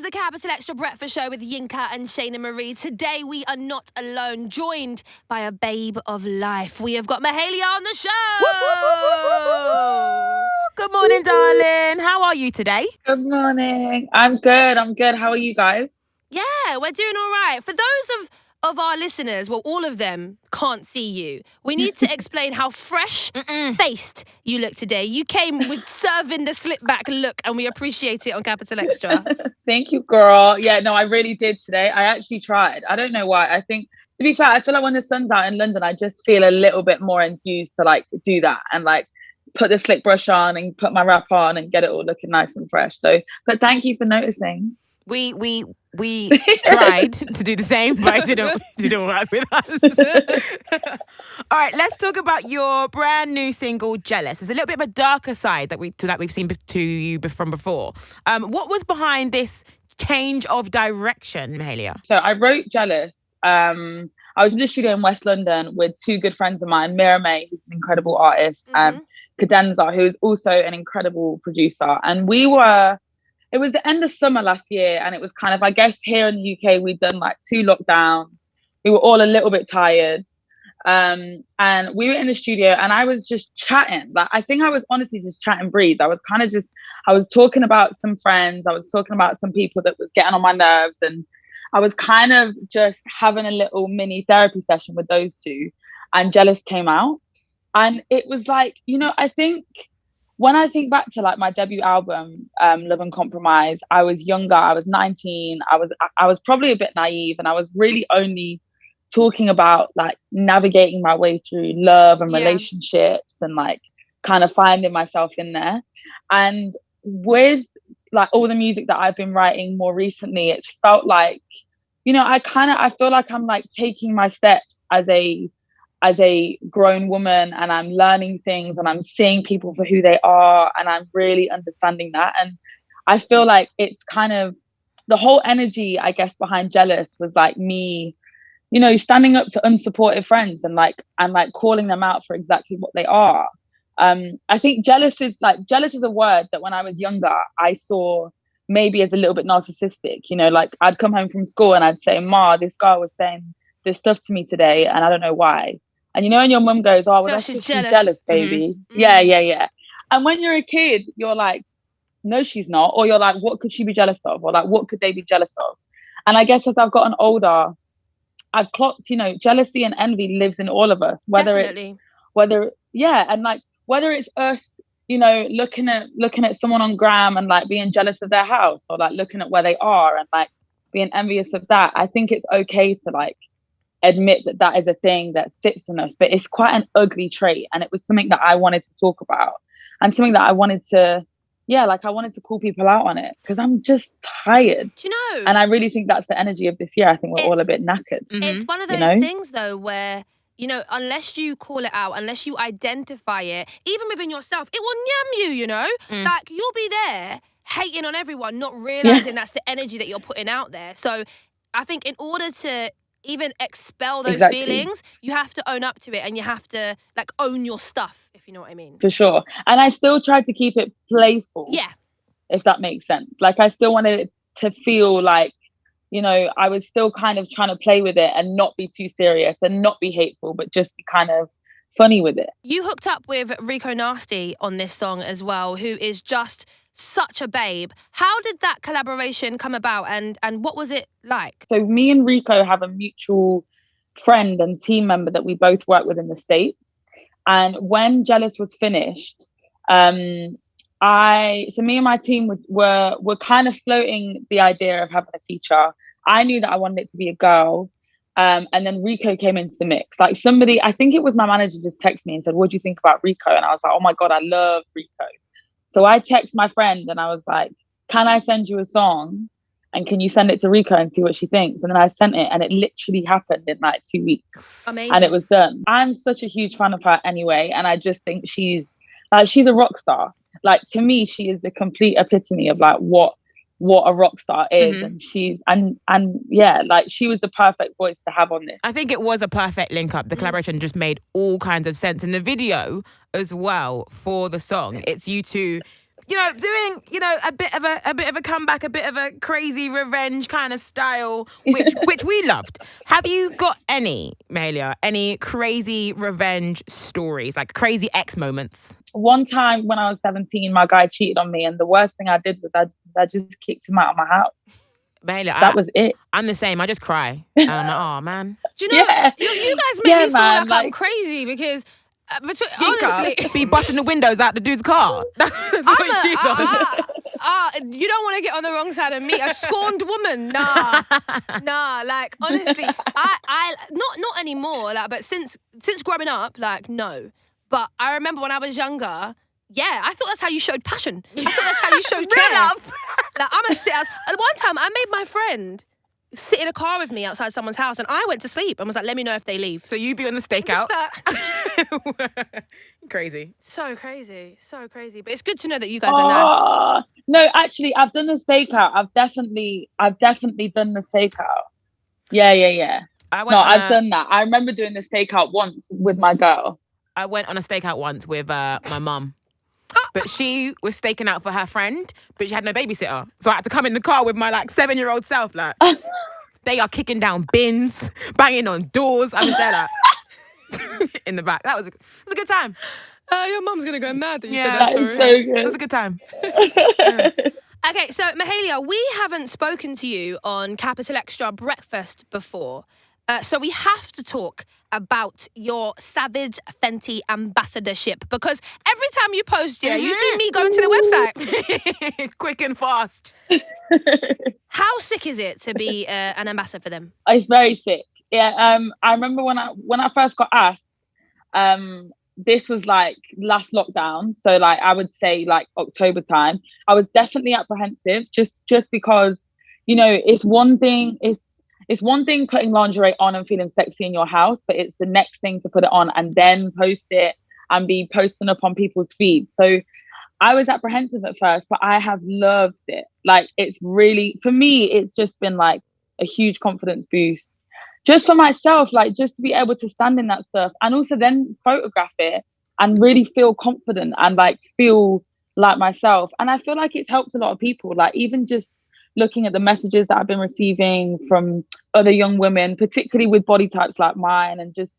the Capital Extra Breakfast Show with Yinka and Shayna Marie. Today we are not alone, joined by a babe of life. We have got Mahalia on the show. Good morning, darling. How are you today? Good morning. I'm good. How are you guys? Yeah, we're doing all right. For those of our listeners, well, all of them can't see you. We need to explain how fresh-faced you look today. You came with serving the slip-back look, and we appreciate it on Capital Extra. Thank you, girl. Yeah, no, I really did today. I actually tried. I don't know why. I think, to be fair, I feel like when the sun's out in London, I just feel a little bit more enthused to do that and put the slick brush on and put my wrap on and get it all looking nice and fresh. So, but thank you for noticing. We tried to do the same, but it didn't work with us. All right, let's talk about your brand new single, Jealous. It's a little bit of a darker side that we've seen to you from before. What was behind this change of direction, Mahalia? So I wrote Jealous. I was in the studio in West London with two good friends of mine, Mira May, who's an incredible artist, and Cadenza, who's also an incredible producer. And it was the end of summer last year, and it was kind of, I guess, here in the UK, we'd done 2 lockdowns. We were all a little bit tired. And we were in the studio, and I was just chatting. I think I was honestly just chatting breeze. I was talking about some friends. I was talking about some people that was getting on my nerves. And I was kind of just having a little mini therapy session with those two. And Jealous came out. And it was I think, when I think back to my debut album, Love and Compromise, I was younger. I was 19. I was probably a bit naive, and I was really only talking about navigating my way through love and relationships and kind of finding myself in there. And with all the music that I've been writing more recently, it's felt I feel like I'm taking my steps as a grown woman, and I'm learning things, and I'm seeing people for who they are, and I'm really understanding that. And I feel like it's kind of the whole energy, I guess, behind Jealous was me, standing up to unsupportive friends and calling them out for exactly what they are. I think jealous is a word that when I was younger, I saw maybe as a little bit narcissistic. I'd come home from school and I'd say, Ma, this girl was saying this stuff to me today, and I don't know why. And and your mum goes, oh, well, that's she's just she's jealous, baby. Mm-hmm. Yeah. And when you're a kid, you're like, no, she's not. Or you're like, what could she be jealous of? Or what could they be jealous of? And I guess as I've gotten older, I've clocked, jealousy and envy lives in all of us. Whether it's us, looking at someone on Gram and being jealous of their house, or looking at where they are and being envious of that. I think it's okay to admit that is a thing that sits in us, but it's quite an ugly trait. And it was something that I wanted to talk about, and something that I wanted to I wanted to call people out on it, because I'm just tired. Do you know? And I really think that's the energy of this year. I think we're all a bit knackered. It's one of those things though where unless you call it out, unless you identify it, even within yourself, it will yam you, you'll be there hating on everyone, not realising that's the energy that you're putting out there. So I think in order to even expel those feelings, you have to own up to it, and you have to own your stuff, if you know what I mean. For sure. And I still tried to keep it playful. Yeah. If that makes sense. I still wanted it to feel I was still kind of trying to play with it and not be too serious and not be hateful, but just be kind of funny with it. You hooked up with Rico Nasty on this song as well, who is just such a babe. How did that collaboration come about, and what was it like? So me and Rico have a mutual friend and team member that we both work with in the States. And when Jealous was finished, me and my team were kind of floating the idea of having a feature. I knew that I wanted it to be a girl. And then Rico came into the mix. I think it was my manager, just texted me and said, what do you think about Rico? And I was like, oh my God, I love Rico. So I text my friend and I was like, can I send you a song? And can you send it to Rico and see what she thinks? And then I sent it, and it literally happened in 2 weeks. Amazing. And it was done. I'm such a huge fan of her anyway. And I just think she's a rock star. To me, she is the complete epitome of what a rock star is. And she's she was the perfect voice to have on this. I think it was a perfect link up. The collaboration just made all kinds of sense. And the video as well for the song, it's you two doing, a bit of a comeback, a bit of a crazy revenge kind of style, which we loved. Have you got any, Mahalia, any crazy revenge stories, like crazy ex moments? One time when I was 17, my guy cheated on me, and the worst thing I did was I just kicked him out of my house. Mahalia, that was it. I'm the same. I just cry. And I'm like, oh man. Do you know? Yeah. You guys make me feel man, like I'm crazy because. Honestly, be busting the windows out the dude's car. That's what she's on. You don't want to get on the wrong side of me. A scorned woman, nah. Like honestly, I not anymore. Like, but since growing up, like no. But I remember when I was younger. Yeah, I thought that's how you showed passion. I thought that's how you showed care. love. Like I'm gonna sit. One time, I made my friend sit in a car with me outside someone's house, and I went to sleep and was like, let me know if they leave. So you be on the stakeout. Crazy. So crazy. But it's good to know that you guys are nice. No, actually, I've done the stakeout. I've definitely done the stakeout. Yeah. I've done that. I remember doing the stakeout once with my girl. I went on a stakeout once with my mum. But she was staking out for her friend, but she had no babysitter. So I had to come in the car with my 7-year-old self. Like, they are kicking down bins, banging on doors. I'm just there like in the back. It was a good time. Your mum's gonna go mad that you said that that story. Is so good. It was a good time. Okay, so Mahalia, we haven't spoken to you on Capital Extra Breakfast before. So we have to talk about your Savage Fenty ambassadorship because every time you post, you see me going to the website. Quick and fast. How sick is it to be an ambassador for them? It's very sick. Yeah. I remember when I first got asked, this was last lockdown. So I would say October time. I was definitely apprehensive just because, it's one thing, it's one thing putting lingerie on and feeling sexy in your house, but it's the next thing to put it on and then post it and be posting up on people's feeds. So I was apprehensive at first, but I have loved it. It's really, for me, it's just been a huge confidence boost just for myself, just to be able to stand in that stuff and also then photograph it and really feel confident and feel like myself. And I feel like it's helped a lot of people, even just looking at the messages that I've been receiving from other young women, particularly with body types like mine, and just,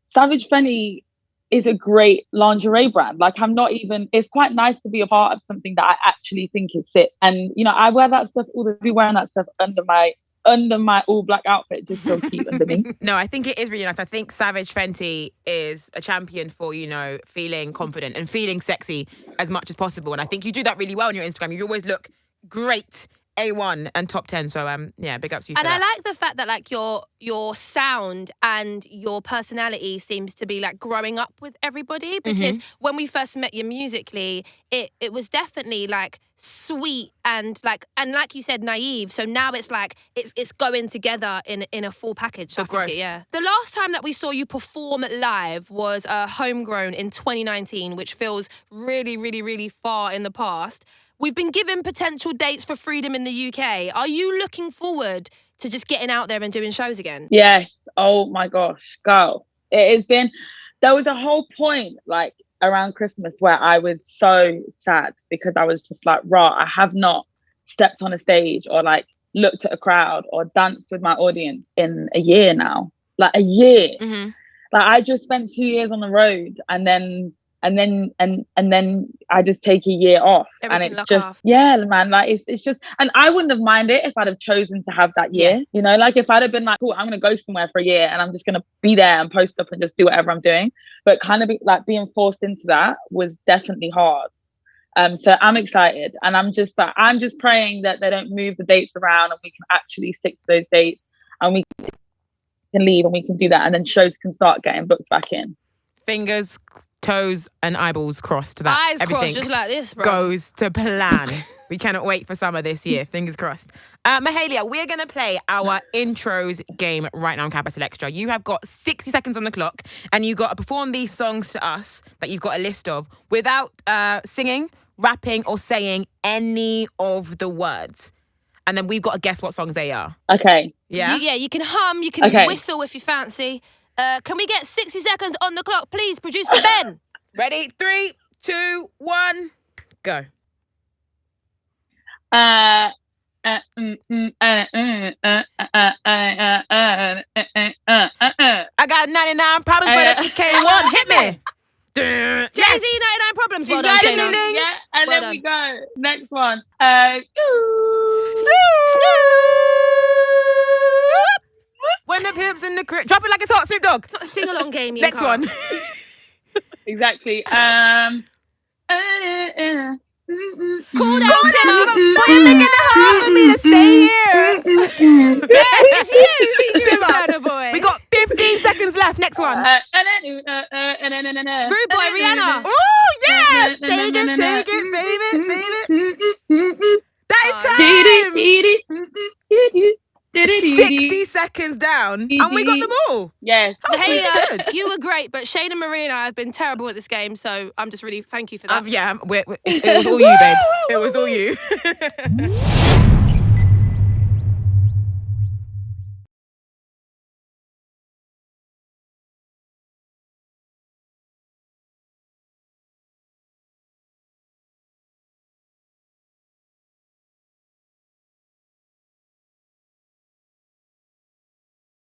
Savage Fenty is a great lingerie brand. It's quite nice to be a part of something that I actually think is sick. And, I wear that stuff be wearing that stuff under my all black outfit, just so cute underneath. No, I think it is really nice. I think Savage Fenty is a champion for, feeling confident and feeling sexy as much as possible. And I think you do that really well on your Instagram. You always look great, A1 and top 10. So big ups to you for that. And I like the fact that your sound and your personality seems to be growing up with everybody, because when we first met you musically, it was definitely sweet and like you said, naive. So now it's it's going together in a full package. So growth. The last time that we saw you perform live was Homegrown in 2019, which feels really, really, really far in the past. We've been given potential dates for Freedom in the UK. Are you looking forward to just getting out there and doing shows again? Yes. Oh my gosh, girl. It has been, there was a whole point around Christmas where I was so sad because I was just I have not stepped on a stage or looked at a crowd or danced with my audience in a year now. A year. Mm-hmm. I just spent 2 years on the road and then I just take a year off. Everything, and it's just off. Yeah, man, it's just, and I wouldn't have minded if I'd have chosen to have that year. If I'd have been cool, I'm gonna go somewhere for a year and I'm just gonna be there and post up and just do whatever I'm doing. But kind of being forced into that was definitely hard. So I'm excited, and I'm just praying that they don't move the dates around and we can actually stick to those dates and we can leave and we can do that, and then shows can start getting booked back in. Fingers, toes and eyeballs crossed that eyes everything crossed just like this, bro. Goes to plan. We cannot wait for summer this year. Fingers crossed. Mahalia, we're going to play our intros game right now on Capital Extra. You have got 60 seconds on the clock and you got to perform these songs to us that you've got a list of without singing, rapping or saying any of the words. And then we've got to guess what songs they are. Okay. Yeah? You can hum, you can whistle if you fancy. Can we get 60 seconds on the clock, please, producer Ben? Ready? 3, 2, 1, Go. I I got 99 problems, but if you can't one, hit me. Jay-Z, Yes. 99 Problems. Well done, Exactly. Shayna. Yeah, and Well then we done. go. Next one. When the pimp's in the crib. Drop it like it's hot, Snoop Dogg. It's not a sing-along game, Yinka. Next one. Exactly. Cool down, Boy, Simmer. you're making it hard for me to stay here. Yes, it's you featuring Burna Boy. We got 15 seconds left. Next one. Rude Boy, Rihanna. Oh, yes. Take it, baby. That is time. 60 seconds down. And we got them all. Yes. That was Hey, really good. you were great, but Shayna Marie and I have been terrible at this game, so I'm just really thank you for that. Yeah, it was all you, babes. It was all you.